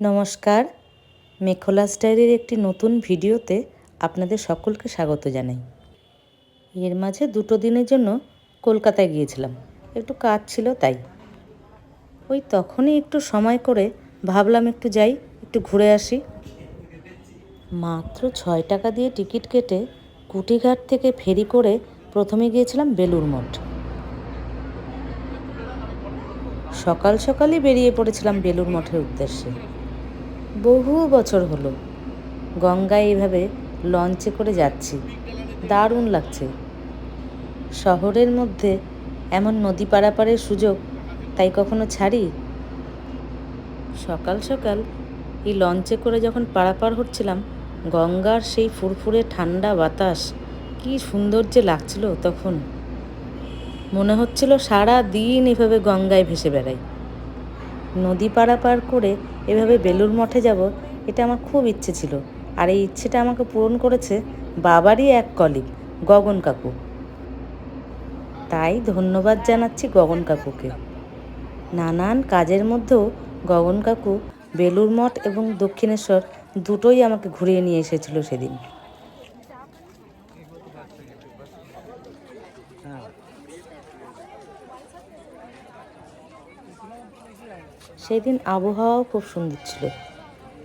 নমস্কার, মেখলাস ডায়েরির একটি নতুন ভিডিওতে আপনাদের সকলকে স্বাগত জানাই। এর মাঝে 2 দিনের জন্য কলকাতায় গিয়েছিলাম, একটু কাজ ছিল তাই। ওই তখনই একটু সময় করে ভাবলাম একটু যাই, একটু ঘুরে আসি। মাত্র 6 টাকা দিয়ে টিকিট কেটে কুটিঘাট থেকে ফেরি করে প্রথমে গিয়েছিলাম বেলুড় মঠ। সকাল সকালই বেরিয়ে পড়েছিলাম বেলুড় মঠের উদ্দেশ্যে। বহু বছর হলো গঙ্গায় এইভাবে লঞ্চে করে যাচ্ছি, দারুণ লাগছে। শহরের মধ্যে এমন নদী পারাপারের সুযোগ তাই কখনো ছাড়ি? সকাল সকাল এই লঞ্চে করে যখন পারাপার হচ্ছিলাম, গঙ্গার সেই ফুরফুরে ঠান্ডা বাতাস কি সুন্দর যে লাগছিল। তখন মনে হচ্ছিল সারা দিন এভাবে গঙ্গায় ভেসে বেড়াই। নদী পারাপার করে এভাবে বেলুড় মঠে যাব, এটা আমার খুব ইচ্ছে ছিল। আর এই ইচ্ছেটা আমাকে পূরণ করেছে বাবারই এক কলিগ, গগন কাকু। তাই ধন্যবাদ জানাচ্ছি গগন কাকুকে। নানান কাজের মধ্যেও গগন কাকু বেলুড় মঠ এবং দক্ষিণেশ্বর দুটোই আমাকে ঘুরিয়ে নিয়ে এসেছিল সেদিন। সেই দিন আবহাওয়াও খুব সুন্দর ছিল,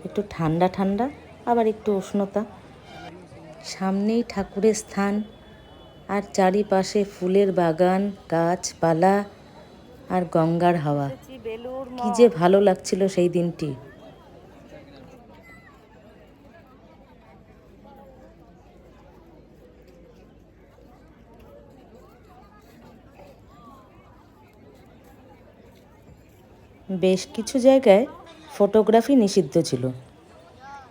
একটু ঠান্ডা ঠান্ডা আবার একটু উষ্ণতা। সামনেই ঠাকুরের স্থান, আর চারিপাশে ফুলের বাগান, গাছপালা আর গঙ্গার হাওয়া। কি যে ভালো লাগছিল সেই দিনটি। বেশ কিছু জায়গায় ফটোগ্রাফি নিষিদ্ধ ছিল।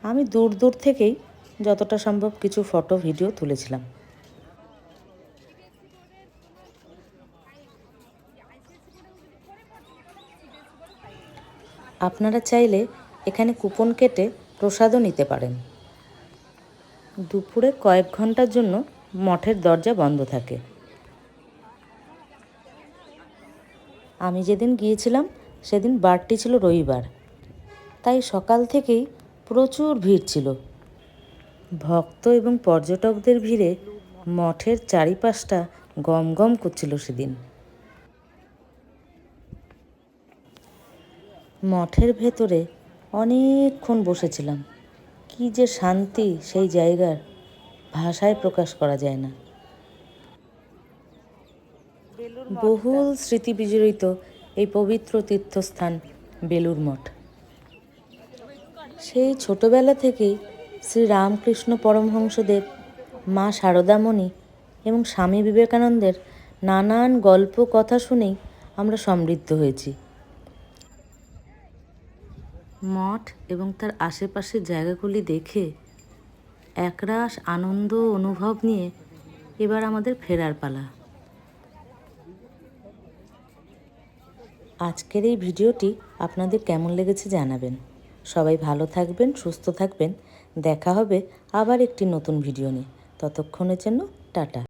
আমি দূর দূর থেকেই যতটা সম্ভব কিছু ফটো ভিডিও তুলেছিলাম। আপনারা চাইলে এখানে কুপন কেটে প্রসাদও নিতে পারেন। দুপুরে কয়েক ঘন্টার জন্য মঠের দরজা বন্ধ থাকে। আমি যেদিন গিয়েছিলাম সেদিন বারটি ছিল রবিবার, তাই সকাল থেকেই প্রচুর ভিড় ছিল। ভক্ত এবং পর্যটকদের ভিড়ে মঠের চারিপাশটা গমগম করছিল সেদিন। মঠের ভেতরে অনেকক্ষণ বসেছিলাম। কি যে শান্তি সেই জায়গার, ভাষায় প্রকাশ করা যায় না। বহুল স্মৃতি বিজড়িত এই পবিত্র তীর্থস্থান বেলুড় মঠ। সেই ছোটবেলা থেকেই শ্রী রামকৃষ্ণ পরমহংসদেব, মা শারদামণি এবং স্বামী বিবেকানন্দের নানান গল্প কথা শুনেই আমরা সমৃদ্ধ হয়েছি। মঠ এবং তার আশেপাশের জায়গাগুলি দেখে একরাশ আনন্দ অনুভব নিয়ে এবার আমাদের ফেরার পালা। আজকের এই ভিডিওটি আপনাদের কেমন লেগেছে জানাবেন। সবাই ভালো থাকবেন, সুস্থ থাকবেন। দেখা হবে আবার একটি নতুন ভিডিও নিয়ে। ততক্ষণের জন্য টাটা।